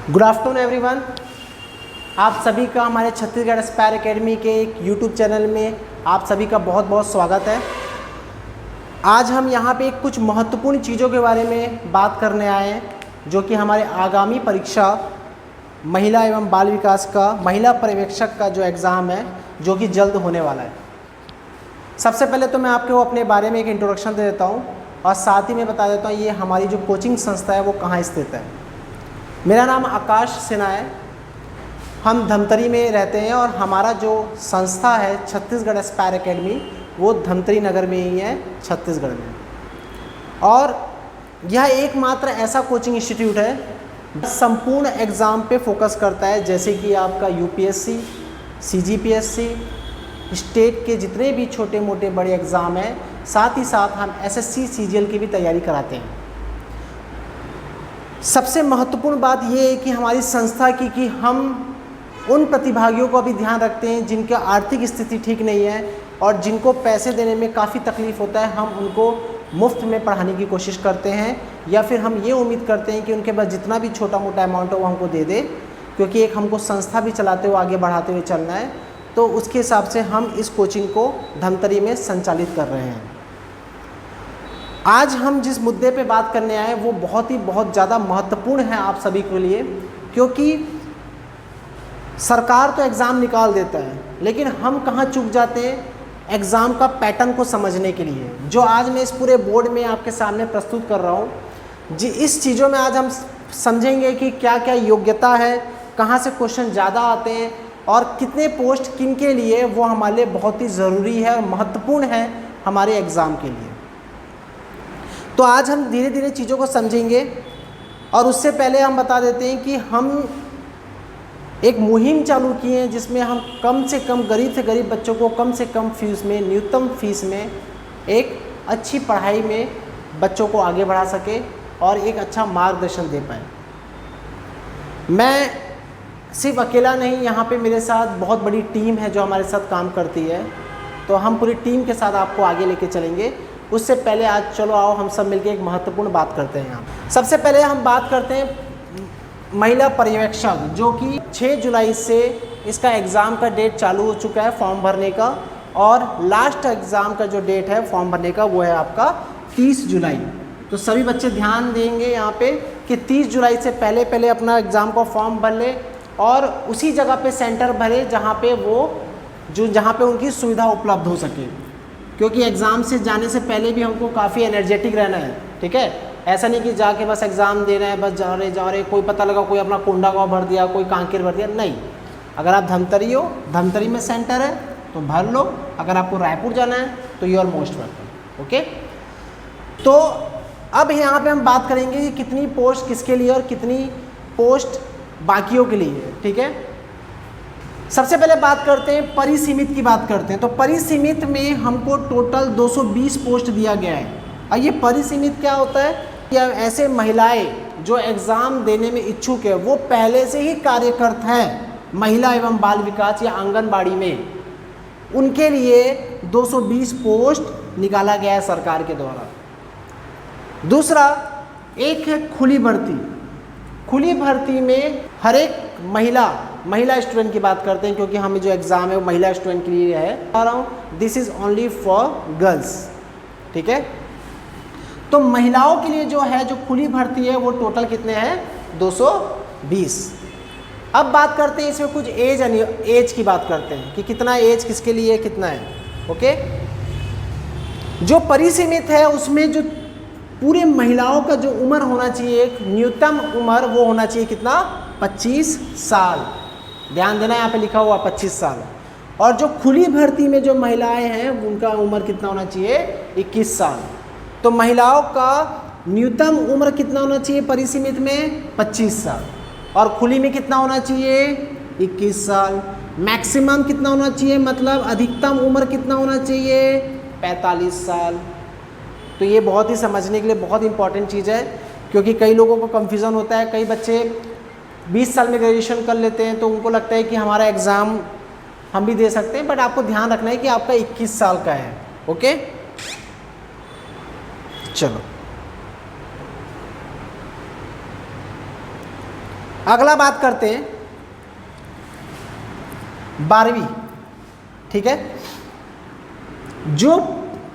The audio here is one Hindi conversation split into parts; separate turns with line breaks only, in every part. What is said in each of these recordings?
Good afternoon everyone. आप सभी का हमारे छत्तीसगढ़ एस्पायर एकेडमी के एक यूट्यूब चैनल में आप सभी का बहुत बहुत स्वागत है। आज हम यहाँ पे कुछ महत्वपूर्ण चीज़ों के बारे में बात करने आए हैं जो कि हमारे आगामी परीक्षा महिला एवं बाल विकास का महिला पर्यवेक्षक का जो एग्ज़ाम है जो कि जल्द होने वाला है। सबसे पहले तो मैं आपको अपने बारे में एक इंट्रोडक्शन दे देता हूँ और साथ ही मैं बता देता हूँ ये हमारी जो कोचिंग संस्था है वो कहाँ स्थित है। मेरा नाम आकाश सिन्हा है, हम धमतरी में रहते हैं और हमारा जो संस्था है छत्तीसगढ़ एस्पायर एकेडमी वो धमतरी नगर में ही है छत्तीसगढ़ में। और यह एकमात्र ऐसा कोचिंग इंस्टीट्यूट है संपूर्ण एग्ज़ाम पे फोकस करता है, जैसे कि आपका यूपीएससी, सीजीपीएससी, स्टेट के जितने भी छोटे मोटे बड़े एग्ज़ाम हैं, साथ ही साथ हम एसएससी सीजीएल की भी तैयारी कराते हैं। सबसे महत्वपूर्ण बात यह है कि हमारी संस्था की कि हम उन प्रतिभागियों को भी ध्यान रखते हैं जिनका आर्थिक स्थिति ठीक नहीं है और जिनको पैसे देने में काफ़ी तकलीफ़ होता है, हम उनको मुफ्त में पढ़ाने की कोशिश करते हैं या फिर हम ये उम्मीद करते हैं कि उनके पास जितना भी छोटा मोटा अमाउंट हो वो हमको दे दे, क्योंकि एक हमको संस्था भी चलाते हुए आगे बढ़ाते हुए चलना है। तो उसके हिसाब से हम इस कोचिंग को धमतरी में संचालित कर रहे हैं। आज हम जिस मुद्दे पे बात करने आए वो बहुत ज़्यादा महत्वपूर्ण है आप सभी के लिए, क्योंकि सरकार तो एग्ज़ाम निकाल देता है लेकिन हम कहाँ चूक जाते हैं एग्ज़ाम का पैटर्न को समझने के लिए। जो आज मैं इस पूरे बोर्ड में आपके सामने प्रस्तुत कर रहा हूँ जी, इस चीज़ों में आज हम समझेंगे कि क्या क्या योग्यता है, कहाँ से क्वेश्चन ज़्यादा आते हैं और कितने पोस्ट किन के लिए वो हमारे लिए बहुत ही ज़रूरी है और महत्वपूर्ण है हमारे एग्ज़ाम के लिए। तो आज हम धीरे धीरे चीज़ों को समझेंगे और उससे पहले हम बता देते हैं कि हम एक मुहिम चालू किए हैं जिसमें हम कम से कम गरीब से गरीब बच्चों को कम से कम फीस में, न्यूनतम फीस में एक अच्छी पढ़ाई में बच्चों को आगे बढ़ा सके और एक अच्छा मार्गदर्शन दे पाए। मैं सिर्फ अकेला नहीं, यहाँ पे मेरे साथ बहुत बड़ी टीम है जो हमारे साथ काम करती है, तो हम पूरी टीम के साथ आपको आगे लेके चलेंगे। उससे पहले आज चलो आओ हम सब मिलकर एक महत्वपूर्ण बात करते हैं। यहाँ सबसे पहले हम बात करते हैं महिला पर्यवेक्षक, जो कि 6 जुलाई से इसका एग्ज़ाम का डेट चालू हो चुका है फॉर्म भरने का, और लास्ट एग्ज़ाम का जो डेट है फॉर्म भरने का वो है आपका 30 जुलाई। तो सभी बच्चे ध्यान देंगे यहाँ पे कि 30 जुलाई से पहले अपना एग्ज़ाम का फॉर्म भर ले और उसी जगह पे सेंटर भरे जहाँ पे उनकी सुविधा उपलब्ध हो सके, क्योंकि एग्ज़ाम से जाने से पहले भी हमको काफ़ी एनर्जेटिक रहना है। ठीक है, ऐसा नहीं कि जाके बस एग्ज़ाम दे रहे हैं, बस जा रहे कोई पता लगा कोई अपना कोंडागांव भर दिया, कोई कांकेर भर दिया, नहीं। अगर आप धमतरी हो, धमतरी में सेंटर है तो भर लो। अगर आपको रायपुर जाना है तो you are most welcome. Okay, तो अब यहाँ पे हम बात करेंगे कि कितनी पोस्ट किसके लिए और कितनी पोस्ट बाकियों के लिए। ठीक है, सबसे पहले बात करते हैं परिसीमित की बात करते हैं। तो परिसीमित में हमको टोटल 220 पोस्ट दिया गया है। और ये परिसीमित क्या होता है कि ऐसे महिलाएं जो एग्ज़ाम देने में इच्छुक है वो पहले से ही कार्यरत हैं महिला एवं बाल विकास या आंगनबाड़ी में, उनके लिए 220 पोस्ट निकाला गया है सरकार के द्वारा। दूसरा एक है खुली भर्ती। खुली भर्ती में हर एक महिला स्टूडेंट की बात करते हैं, क्योंकि हमें जो एग्ज़ाम है वो महिला स्टूडेंट के लिए है। बता रहा हूँ this is only for girls. ठीक है, तो महिलाओं के लिए जो है जो खुली भर्ती है वो टोटल कितने हैं 220। अब बात करते हैं इसमें कुछ एज की बात करते हैं कि कितना एज किसके लिए कितना है। ओके, जो परिसीमित है उसमें जो पूरे महिलाओं का जो उम्र होना चाहिए, एक न्यूनतम उम्र वो होना चाहिए कितना 25 साल। ध्यान देना, यहाँ पे लिखा हुआ 25 साल। और जो खुली भर्ती में जो महिलाएं हैं उनका उम्र कितना होना चाहिए 21 साल। तो महिलाओं का न्यूनतम उम्र कितना होना चाहिए परिसीमित में 25 साल, और खुली में कितना होना चाहिए 21 साल। मैक्सिमम कितना होना चाहिए, मतलब अधिकतम उम्र कितना होना चाहिए 45 साल। तो ये बहुत ही समझने के लिए बहुत इंपॉर्टेंट चीज़ है, क्योंकि कई लोगों को कन्फ्यूज़न होता है। कई बच्चे 20 साल में ग्रेजुएशन कर लेते हैं तो उनको लगता है कि हमारा एग्ज़ाम हम भी दे सकते हैं, बट आपको ध्यान रखना है कि आपका 21 साल का है। ओके, चलो अगला बात करते हैं 12वीं, ठीक है। जो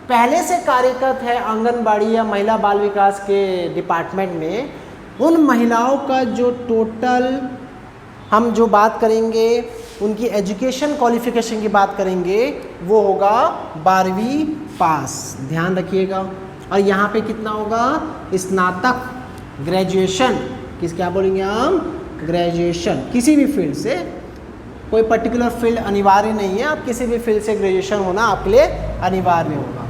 पहले से कार्यरत है आंगनबाड़ी या महिला बाल विकास के डिपार्टमेंट में, उन महिलाओं का जो टोटल हम जो बात करेंगे, उनकी एजुकेशन क्वालिफिकेशन की बात करेंगे, वो होगा 12वीं पास, ध्यान रखिएगा। और यहाँ पे कितना होगा, स्नातक, ग्रेजुएशन, क्या बोलेंगे हम, ग्रेजुएशन, किसी भी फील्ड से, कोई पर्टिकुलर फील्ड अनिवार्य नहीं है, आप किसी भी फील्ड से ग्रेजुएशन होना आपके लिए अनिवार्य होगा।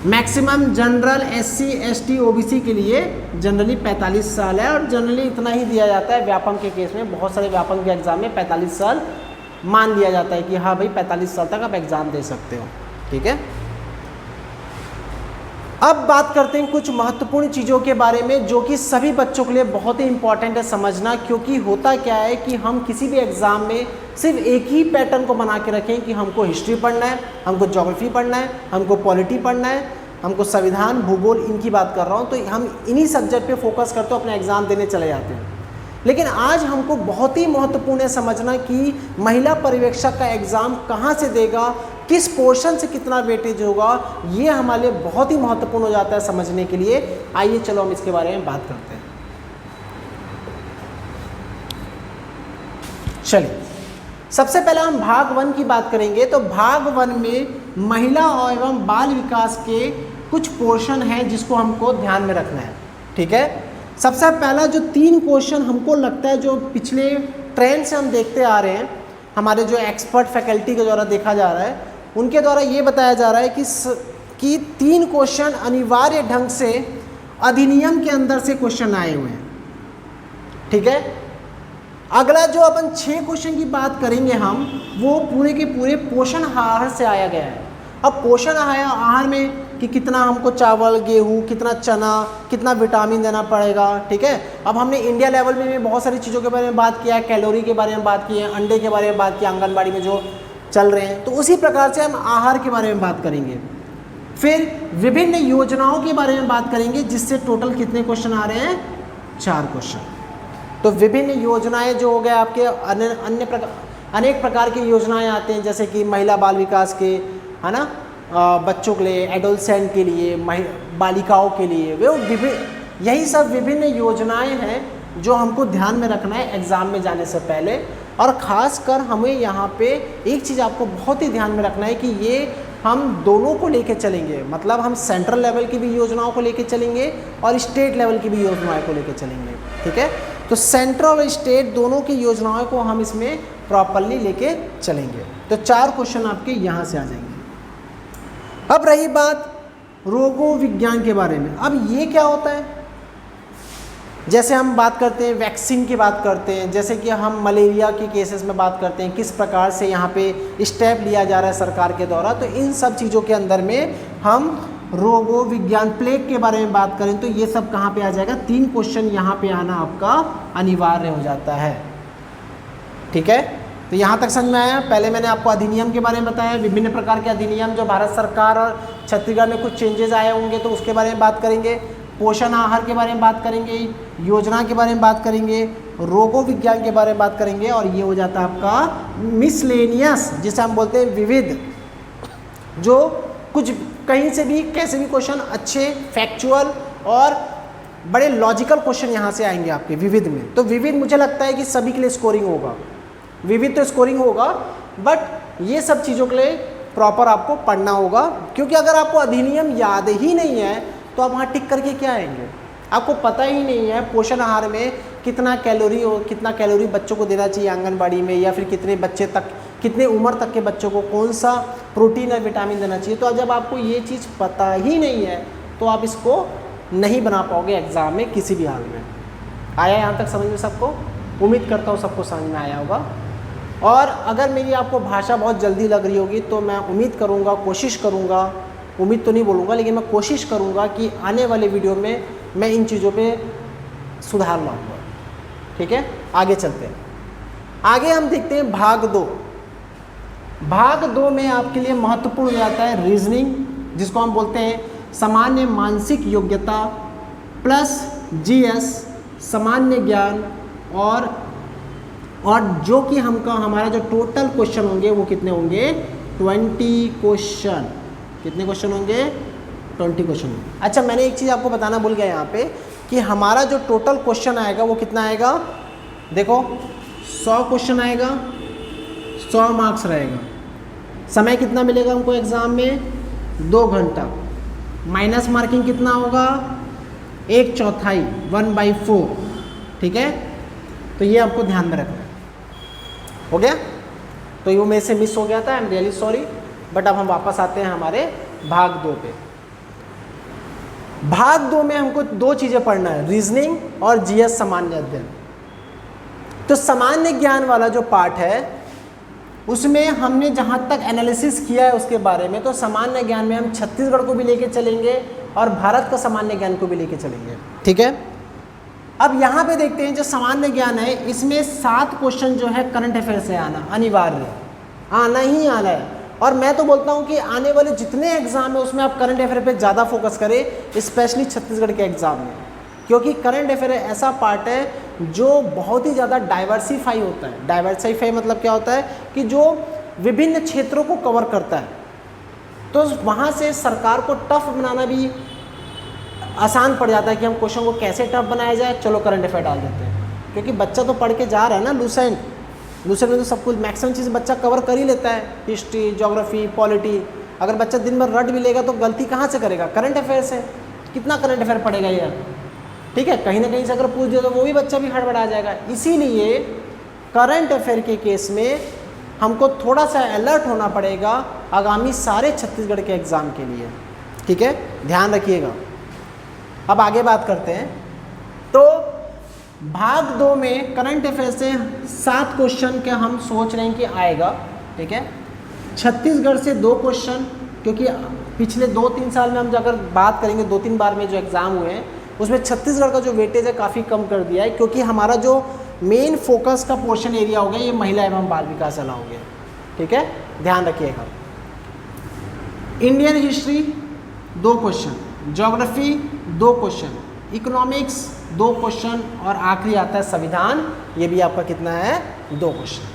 Maximum general SC ST OBC के लिए जनरली 45 साल है, और जनरली इतना ही दिया जाता है। व्यापम के केस में, बहुत सारे व्यापम के एग्ज़ाम में 45 साल मान लिया जाता है कि हाँ भाई 45 साल तक आप एग्ज़ाम दे सकते हो, ठीक है। अब बात करते हैं कुछ महत्वपूर्ण चीज़ों के बारे में जो कि सभी बच्चों के लिए बहुत ही इंपॉर्टेंट है समझना, क्योंकि होता क्या है कि हम किसी भी एग्ज़ाम में सिर्फ एक ही पैटर्न को बना के रखें कि हमको हिस्ट्री पढ़ना है, हमको ज्योग्राफी पढ़ना है, हमको पॉलिटी पढ़ना है, हमको संविधान, भूगोल, इनकी बात कर रहा हूँ, तो हम इन्हीं सब्जेक्ट पे फोकस करते हो अपना एग्ज़ाम देने चले जाते हैं। लेकिन आज हमको बहुत ही महत्वपूर्ण है समझना कि महिला पर्यवेक्षक का एग्ज़ाम कहाँ से देगा, किस पोर्शन से कितना वेटेज होगा, ये हमारे लिए बहुत ही महत्वपूर्ण हो जाता है समझने के लिए। आइए चलो हम इसके बारे में बात करते हैं। चलिए, सबसे पहले हम भाग 1 की बात करेंगे। तो भाग 1 में महिला एवं बाल विकास के कुछ पोर्शन है जिसको हमको ध्यान में रखना है, ठीक है। सबसे पहला जो 3 क्वेश्चन हमको लगता है जो पिछले ट्रेंड से हम देखते आ रहे हैं, हमारे जो एक्सपर्ट फैकल्टी के द्वारा देखा जा रहा है, उनके द्वारा ये बताया जा रहा है कि 3 क्वेश्चन अनिवार्य ढंग से अधिनियम के अंदर से क्वेश्चन आए हुए हैं, ठीक है। अगला जो अपन 6 क्वेश्चन की बात करेंगे हम, वो पूरे के पूरे पोषण आहार से आया गया है। अब पोषण आहार में कि कितना हमको चावल, गेहूँ, कितना चना, कितना विटामिन देना पड़ेगा, ठीक है। अब हमने इंडिया लेवल में भी बहुत सारी चीज़ों के बारे में बात किया है, कैलोरी के बारे में बात की है, अंडे के बारे में बात किया, आंगनबाड़ी में जो चल रहे हैं, तो उसी प्रकार से हम आहार के बारे में बात करेंगे। फिर विभिन्न योजनाओं के बारे में बात करेंगे, जिससे टोटल कितने क्वेश्चन आ रहे हैं, 4 क्वेश्चन। तो विभिन्न योजनाएं जो हो गए आपके अनेक प्रकार की योजनाएं आते हैं, जैसे कि महिला बाल विकास के, है ना, बच्चों के लिए, एडोलसेंट के लिए, बालिकाओं के लिए, वे यही सब विभिन्न योजनाएं हैं जो हमको ध्यान में रखना है एग्ज़ाम में जाने से पहले। और ख़ास कर हमें यहाँ पे एक चीज़ आपको बहुत ही ध्यान में रखना है कि ये हम दोनों को लेके चलेंगे, मतलब हम सेंट्रल लेवल की भी योजनाओं को लेके चलेंगे और स्टेट लेवल की भी योजनाओं को लेके चलेंगे, ठीक है। तो सेंट्रल और स्टेट दोनों की योजनाओं को हम इसमें प्रॉपरली लेके चलेंगे। तो 4 क्वेश्चन आपके यहाँ से आ जाएंगे। अब रही बात रोगों विज्ञान के बारे में। अब ये क्या होता है, जैसे हम बात करते हैं वैक्सीन की बात करते हैं, जैसे कि हम मलेरिया के केसेस में बात करते हैं, किस प्रकार से यहाँ पे स्टेप लिया जा रहा है सरकार के द्वारा, तो इन सब चीज़ों के अंदर में हम रोगों विज्ञान, प्लेग के बारे में बात करें तो ये सब कहाँ पे आ जाएगा, 3 क्वेश्चन यहाँ पे आना आपका अनिवार्य हो जाता है, ठीक है। तो यहाँ तक समझ में आया। पहले मैंने आपको अधिनियम के बारे में बताया, विभिन्न प्रकार के अधिनियम जो भारत सरकार और छत्तीसगढ़ में कुछ चेंजेस आए होंगे तो उसके बारे में बात करेंगे, पोषण आहार के बारे में बात करेंगे, योजना के बारे में बात करेंगे, रोगों विज्ञान के बारे में बात करेंगे, और ये हो जाता है आपका मिसलेनियस, जिसे हम बोलते हैं विविध, जो कुछ कहीं से भी कैसे भी क्वेश्चन अच्छे, फैक्चुअल और बड़े लॉजिकल क्वेश्चन यहाँ से आएंगे आपके विविध में। तो विविध मुझे लगता है कि सभी के लिए स्कोरिंग होगा, विविध तो स्कोरिंग होगा, बट ये सब चीज़ों के लिए प्रॉपर आपको पढ़ना होगा, क्योंकि अगर आपको अधिनियम याद ही नहीं है तो आप वहाँ टिक करके क्या आएंगे, आपको पता ही नहीं है पोषण आहार में कितना कैलोरी बच्चों को देना चाहिए आंगनबाड़ी में, या फिर कितने बच्चे तक, कितने उम्र तक के बच्चों को कौन सा प्रोटीन या विटामिन देना चाहिए। तो जब आपको ये चीज़ पता ही नहीं है तो आप इसको नहीं बना पाओगे एग्ज़ाम में किसी भी हाल में। आया यहाँ तक समझ में सबको? उम्मीद करता हूँ सबको समझ में आया होगा। और अगर मेरी आपको भाषा बहुत जल्दी लग रही होगी तो मैं उम्मीद करूँगा, कोशिश करूँगा, उम्मीद तो नहीं बोलूँगा लेकिन मैं कोशिश करूँगा कि आने वाले वीडियो में मैं इन चीज़ों पे सुधार लाऊँगा, ठीक है। आगे चलते हैं, आगे हम देखते हैं भाग 2। भाग 2 में आपके लिए महत्वपूर्ण हो जाता है रीजनिंग, जिसको हम बोलते हैं सामान्य मानसिक योग्यता प्लस जीएस, सामान्य ज्ञान और जो कि हमारा जो टोटल क्वेश्चन होंगे वो कितने होंगे 20 क्वेश्चन। कितने क्वेश्चन होंगे 20 क्वेश्चन होंगे। अच्छा मैंने एक चीज़ आपको बताना भूल गया यहाँ पे कि हमारा जो टोटल क्वेश्चन आएगा वो कितना आएगा, देखो 100 क्वेश्चन आएगा, 100 मार्क्स रहेगा। समय कितना मिलेगा हमको एग्ज़ाम में 2 घंटा। माइनस मार्किंग कितना होगा 1/4 1/4। ठीक है, तो ये आपको ध्यान में रखना है। हो गया, तो ये मेरे से मिस हो गया था, I am really sorry. But अब हम वापस आते हैं हमारे भाग 2 पे। भाग 2 में हमको 2 चीज़ें पढ़ना है, रीजनिंग और जीएस सामान्य अध्ययन। तो सामान्य ज्ञान वाला जो पार्ट है उसमें हमने जहाँ तक एनालिसिस किया है उसके बारे में, तो सामान्य ज्ञान में हम छत्तीसगढ़ को भी लेके चलेंगे और भारत का सामान्य ज्ञान को भी लेके चलेंगे। ठीक है, अब यहाँ पे देखते हैं जो सामान्य ज्ञान है इसमें 7 क्वेश्चन जो है करंट अफेयर से आना अनिवार्य, आना ही आना है। और मैं तो बोलता हूँ कि आने वाले जितने एग्जाम है उसमें आप करंट अफेयर पे ज़्यादा फोकस करें, स्पेशली छत्तीसगढ़ के एग्जाम में, क्योंकि करंट अफेयर ऐसा पार्ट है जो बहुत ही ज़्यादा डाइवर्सिफाई होता है। डाइवर्सिफाई मतलब क्या होता है कि जो विभिन्न क्षेत्रों को कवर करता है, तो वहाँ से सरकार को टफ बनाना भी आसान पड़ जाता है कि हम क्वेश्चन को कैसे टफ बनाया जाए, चलो करंट अफेयर डाल देते हैं। क्योंकि बच्चा तो पढ़ के जा रहा है ना, लूसेंट में तो सब कुछ मैक्सिमम चीज़ बच्चा कवर कर ही लेता है, हिस्ट्री, ज्योग्राफी, पॉलिटी। अगर बच्चा दिन भर रट भी लेगा तो गलती कहाँ से करेगा, करंट अफेयर से। कितना करंट अफेयर पढ़ेगा यार, ठीक है, कहीं ना कहीं से अगर पूछ दिया तो वो भी बच्चा भी हड़बड़ा जाएगा। इसीलिए करंट अफेयर के केस में हमको थोड़ा सा अलर्ट होना पड़ेगा आगामी सारे छत्तीसगढ़ के एग्ज़ाम के लिए। ठीक है, ध्यान रखिएगा। अब आगे बात करते हैं। तो भाग 2 में करंट अफेयर से 7 क्वेश्चन के हम सोच रहे हैं कि आएगा। ठीक है, छत्तीसगढ़ से 2 क्वेश्चन, क्योंकि पिछले 2-3 साल में हम अगर बात करेंगे 2-3 बार में जो एग्ज़ाम हुए हैं उसमें छत्तीसगढ़ का जो वेटेज है काफ़ी कम कर दिया है, क्योंकि हमारा जो मेन फोकस का पोर्शन एरिया हो गया ये महिला एवं बाल विकास वाला हो गया। ठीक है, ध्यान रखिएगा। Indian history 2 question, geography 2 question, economics 2 question और आखिरी आता है संविधान, ये भी आपका कितना है 2 क्वेश्चन।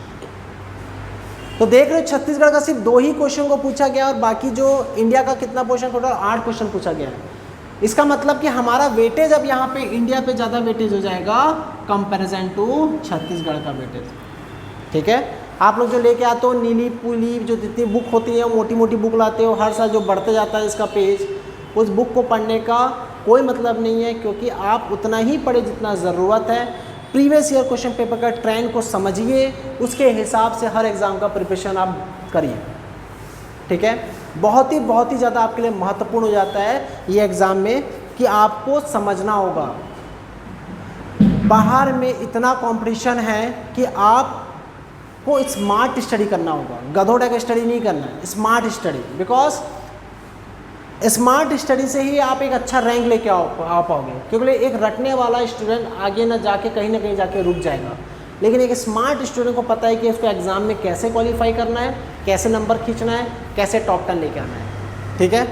तो देख रहे हो छत्तीसगढ़ का सिर्फ 2 ही क्वेश्चन को पूछा गया और बाकी जो इंडिया का कितना क्वेश्चन, टोटल 8 क्वेश्चन पूछा गया है। इसका मतलब कि हमारा वेटेज अब यहाँ पे इंडिया पे ज़्यादा वेटेज हो जाएगा कंपैरिजन टू छत्तीसगढ़ का वेटेज। ठीक है, आप लोग जो लेके आते हो नीली पूली जो जितनी बुक होती है मोटी मोटी बुक लाते हो, हर साल जो बढ़ते जाता है इसका पेज, उस बुक को पढ़ने का कोई मतलब नहीं है, क्योंकि आप उतना ही पढ़े जितना ज़रूरत है। प्रीवियस ईयर क्वेश्चन पेपर का ट्रेंड को समझिए, उसके हिसाब से हर एग्ज़ाम का प्रिपरेशन आप करिए। ठीक है, बहुत ही ज़्यादा आपके लिए महत्वपूर्ण हो जाता है ये एग्ज़ाम में कि आपको समझना होगा बाहर में इतना कंपटीशन है कि आपको स्मार्ट स्टडी करना होगा, गधोड़ा का स्टडी नहीं करना है, smart study. Because smart study से ही आप एक अच्छा रैंक लेके आ पाओगे, क्योंकि एक रटने वाला स्टूडेंट आगे ना जाके कहीं ना कहीं जाके रुक जाएगा, लेकिन एक स्मार्ट स्टूडेंट को पता है कि उसको एग्ज़ाम में कैसे क्वालिफाई करना है, कैसे नंबर खींचना है, कैसे टॉप 10 लेके आना है। ठीक है,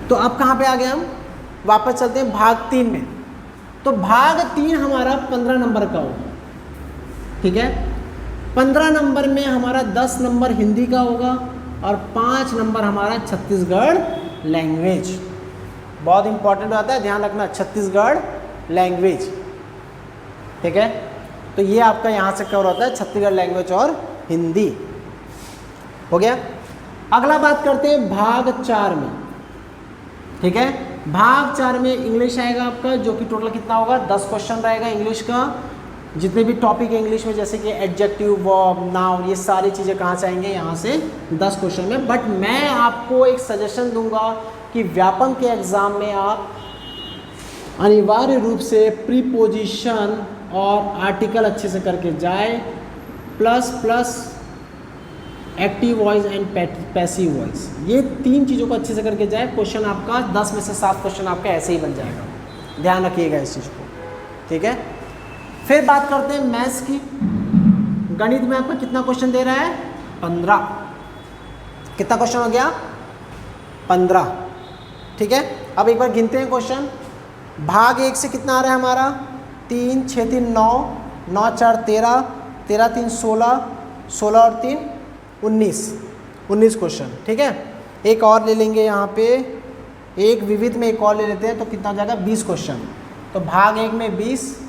तो अब कहाँ पे आ गए हम, वापस चलते हैं भाग 3 में। तो भाग 3 हमारा 15 नंबर का होगा। ठीक है, 15 नंबर में हमारा 10 नंबर हिंदी का होगा और 5 नंबर हमारा छत्तीसगढ़ लैंग्वेज। बहुत इंपॉर्टेंट आता है, ध्यान रखना, छत्तीसगढ़ लैंग्वेज। ठीक है, तो ये आपका यहाँ से कवर होता है छत्तीसगढ़ लैंग्वेज और हिंदी। हो गया। अगला बात करते हैं भाग 4 में। ठीक है, भाग 4 में इंग्लिश आएगा आपका, जो कि टोटल कितना होगा 10 क्वेश्चन रहेगा इंग्लिश का। जितने भी टॉपिक है इंग्लिश में, जैसे कि एडजेक्टिव, वर्ब, नाउन, ये सारी चीज़ें कहाँ से आएंगे, यहाँ से 10 क्वेश्चन में। बट मैं आपको एक सजेशन दूंगा कि व्यापम के एग्ज़ाम में आप अनिवार्य रूप से प्रीपोजिशन और आर्टिकल अच्छे से करके जाए, plus active voice and passive voice, ये 3 चीज़ों को अच्छे से करके जाए। क्वेश्चन आपका 10 में से 7 क्वेश्चन आपका ऐसे ही बन जाएगा, ध्यान रखिएगा इस चीज़ को। ठीक है, फिर बात करते हैं मैथ्स की। गणित में आपका कितना क्वेश्चन दे रहा है 15। कितना क्वेश्चन हो गया 15। ठीक है, अब एक बार गिनते हैं क्वेश्चन। भाग 1 से कितना आ रहा है हमारा 3 6 3 9, 9 4 13, 13 3 16, 16 और 3 19 क्वेश्चन। ठीक है, एक और ले लेंगे यहाँ पे, एक विविध में एक और ले लेते हैं तो कितना हो जाएगा 20 क्वेश्चन। तो भाग 1 में 20,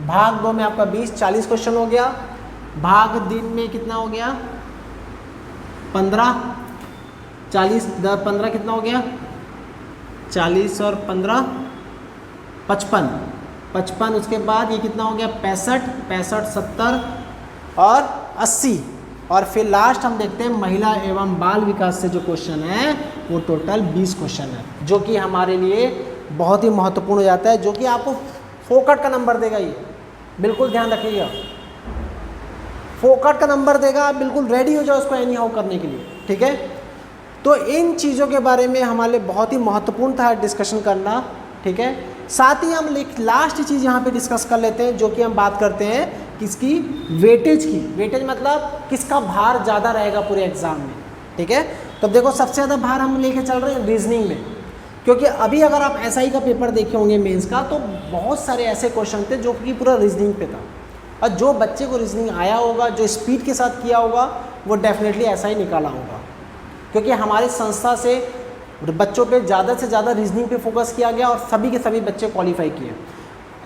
भाग 2 में आपका 20, 40 क्वेश्चन हो गया। भाग 3 में कितना हो गया 15, 40 15 कितना हो गया 40 और 15 55, उसके बाद ये कितना हो गया 65, 70 और 80। और फिर लास्ट हम देखते हैं महिला एवं बाल विकास से जो क्वेश्चन है वो टोटल 20 क्वेश्चन है, जो कि हमारे लिए बहुत ही महत्वपूर्ण हो जाता है, जो कि आपको फोकट का नंबर देगा। ये बिल्कुल ध्यान रखिएगा, फोकट का नंबर देगा, आप बिल्कुल रेडी हो जाओ उसको एनी हाउ करने के लिए। ठीक है, तो इन चीज़ों के बारे में हमारे लिए बहुत ही महत्वपूर्ण था डिस्कशन करना। ठीक है, साथ ही हम लास्ट चीज़ यहाँ पे डिस्कस कर लेते हैं, जो कि हम बात करते हैं किसकी, वेटेज की। वेटेज मतलब किसका भार ज़्यादा रहेगा पूरे एग्जाम में। ठीक है, तो देखो सबसे ज़्यादा भार हम लेके चल रहे हैं रीजनिंग में, क्योंकि अभी अगर आप एसआई का पेपर देखे होंगे मेंस का, तो बहुत सारे ऐसे क्वेश्चन थे जो कि पूरा रीजनिंग पे था, और जो बच्चे को रीजनिंग आया होगा, जो स्पीड के साथ किया होगा, वो डेफिनेटली एसआई निकाला होगा, क्योंकि हमारी संस्था से बच्चों पे ज़्यादा से ज़्यादा रीजनिंग पे फोकस किया गया और सभी के सभी बच्चे क्वालिफाई किए।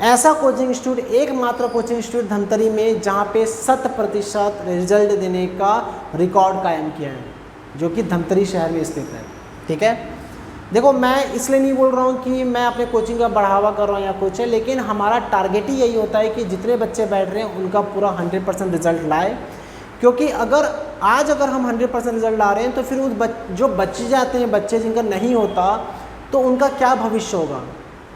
ऐसा कोचिंग इंस्टीट्यूट, एकमात्र कोचिंग इंस्टीट्यूट धमतरी में जहाँ पे 100% रिजल्ट देने का रिकॉर्ड कायम किया है, जो कि धमतरी शहर में स्थित है। ठीक है, देखो मैं इसलिए नहीं बोल रहा हूँ कि मैं अपने कोचिंग का बढ़ावा कर रहा हूँ या कुछ है, लेकिन हमारा टारगेट ही यही होता है कि जितने बच्चे बैठ रहे हैं उनका पूरा 100% रिजल्ट लाए, क्योंकि अगर हम 100% रिजल्ट ला रहे हैं तो फिर जो बच्चे जाते हैं, बच्चे जिनका नहीं होता, तो उनका क्या भविष्य होगा।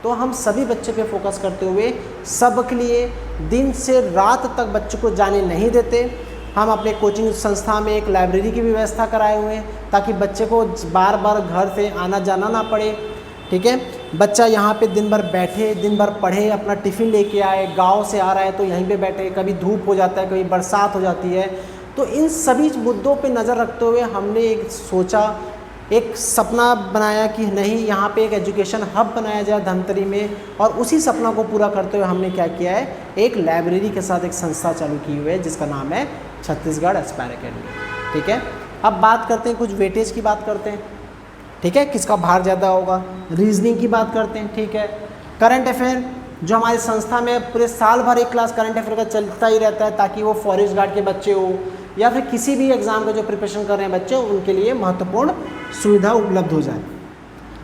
तो हम सभी बच्चे पे फोकस करते हुए सबके लिए दिन से रात तक बच्चों को जाने नहीं देते। हम अपने कोचिंग संस्था में एक लाइब्रेरी की भी व्यवस्था कराए हुए हैं, ताकि बच्चे को बार बार घर से आना जाना ना पड़े। ठीक है, बच्चा यहाँ पे दिन भर बैठे, दिन भर पढ़े, अपना टिफ़िन लेके आए, गांव से आ रहा है तो यहीं पे बैठे, कभी धूप हो जाता है, कभी बरसात हो जाती है। तो इन सभी मुद्दों पे नज़र रखते हुए हमने एक सपना बनाया कि नहीं, यहाँ पे एक एजुकेशन हब बनाया जाए धमतरी में, और उसी सपना को पूरा करते हुए हमने क्या किया है, एक लाइब्रेरी के साथ एक संस्था चालू की हुई है जिसका नाम है छत्तीसगढ़ एस्पायर एकेडमी। ठीक है, अब बात करते हैं, कुछ वेटेज की बात करते हैं। ठीक है, किसका भार ज़्यादा होगा, रीजनिंग की बात करते हैं। ठीक है, करंट अफेयर, जो हमारी संस्था में पूरे साल भर एक क्लास करंट अफेयर का चलता ही रहता है, ताकि वो फॉरेस्ट गार्ड के बच्चे हो या फिर किसी भी एग्ज़ाम का जो प्रिपरेशन कर रहे हैं बच्चे, उनके लिए महत्वपूर्ण सुविधा उपलब्ध हो जाए।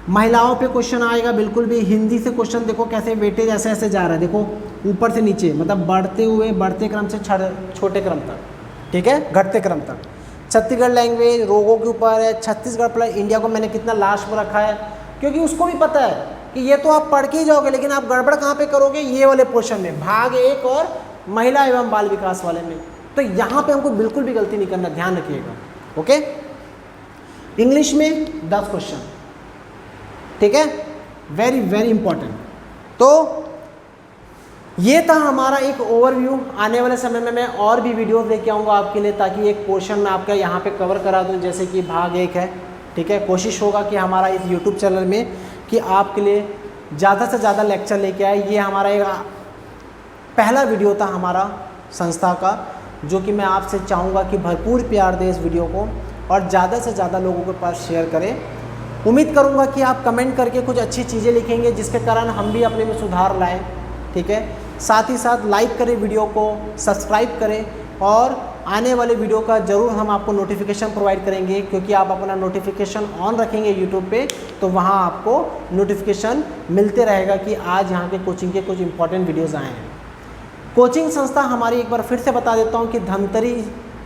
महिलाओं पे क्वेश्चन आएगा, बिल्कुल भी हिंदी से क्वेश्चन देखो कैसे वेटेज ऐसे ऐसे जा रहा है, देखो ऊपर से नीचे, मतलब बढ़ते क्रम से छोटे क्रम तक। ठीक है, घटते क्रम तक। छत्तीसगढ़ लैंग्वेज रोगों के ऊपर है, छत्तीसगढ़ प्लस इंडिया को मैंने कितना लास्ट में रखा है, क्योंकि उसको भी पता है कि ये तो आप पढ़ के ही जाओगे, लेकिन आप गड़बड़ कहाँ पे करोगे, ये वाले पोर्शन में, भाग 1 और महिला एवं बाल विकास वाले में। तो यहाँ पे हमको बिल्कुल भी गलती नहीं करना, ध्यान रखिएगा। ओके, इंग्लिश में 10 क्वेश्चन। ठीक है, वेरी वेरी इंपॉर्टेंट। तो ये था हमारा एक ओवरव्यू। आने वाले समय में मैं और भी वीडियोस लेके आऊँगा आपके लिए, ताकि एक पोर्शन में आपका यहाँ पे कवर करा दूँ, जैसे कि भाग 1 है। ठीक है, कोशिश होगा कि हमारा इस यूट्यूब चैनल में कि आपके लिए ज़्यादा से ज़्यादा लेक्चर लेके आए। ये हमारा एक पहला वीडियो था हमारा संस्था का, जो कि मैं आपसे चाहूँगा कि भरपूर प्यार दें इस वीडियो को और ज़्यादा से ज़्यादा लोगों के पास शेयर करें। उम्मीद करूँगा कि आप कमेंट करके कुछ अच्छी चीज़ें लिखेंगे, जिसके कारण हम भी अपने में सुधार लाएँ। ठीक है, साथ ही साथ लाइक करें वीडियो को, सब्सक्राइब करें, और आने वाले वीडियो का ज़रूर हम आपको नोटिफिकेशन प्रोवाइड करेंगे, क्योंकि आप अपना नोटिफिकेशन ऑन रखेंगे यूट्यूब पे, तो वहाँ आपको नोटिफिकेशन मिलते रहेगा कि आज यहाँ के कोचिंग के कुछ इंपॉर्टेंट वीडियोज़ आए हैं। कोचिंग संस्था हमारी एक बार फिर से बता देता हूँ कि धमतरी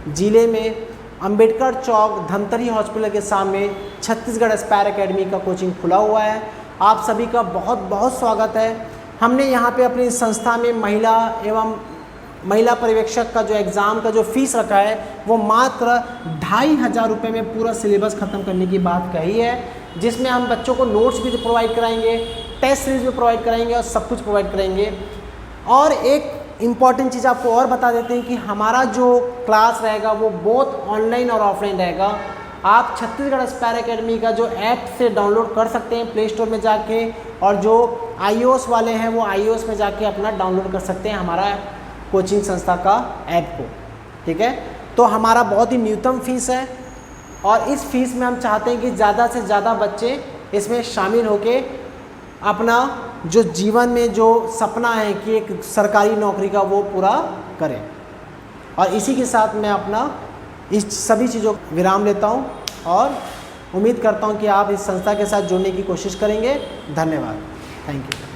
ज़िले में अंबेडकर चौक धमतरी हॉस्पिटल के सामने छत्तीसगढ़ एस्पायर एकेडमी का कोचिंग खुला हुआ है। आप सभी का बहुत बहुत स्वागत है। हमने यहाँ पे अपनी संस्था में महिला पर्यवेक्षक का जो एग्ज़ाम का जो फ़ीस रखा है, वो मात्र 2500 रुपये में पूरा सिलेबस ख़त्म करने की बात कही है, जिसमें हम बच्चों को नोट्स भी प्रोवाइड कराएंगे, टेस्ट सीरीज भी प्रोवाइड कराएंगे और सब कुछ प्रोवाइड करेंगे। और एक इम्पॉर्टेंट चीज़ आपको और बता देते हैं कि हमारा जो क्लास रहेगा वो बोथ ऑनलाइन और ऑफलाइन रहेगा। आप छत्तीसगढ़ एस्पायर एकेडमी का जो ऐप से डाउनलोड कर सकते हैं प्ले स्टोर में जाके, और जो iOS वाले हैं वो iOS में जाके अपना डाउनलोड कर सकते हैं हमारा कोचिंग संस्था का ऐप को। ठीक है, तो हमारा बहुत ही न्यूनतम फीस है और इस फीस में हम चाहते हैं कि ज़्यादा से ज़्यादा बच्चे इसमें शामिल होके अपना जो जीवन में जो सपना है कि एक सरकारी नौकरी का वो पूरा करें। और इसी के साथ मैं अपना इस सभी चीज़ों को विराम लेता हूँ और उम्मीद करता हूँ कि आप इस संस्था के साथ जुड़ने की कोशिश करेंगे। धन्यवाद, थैंक यू।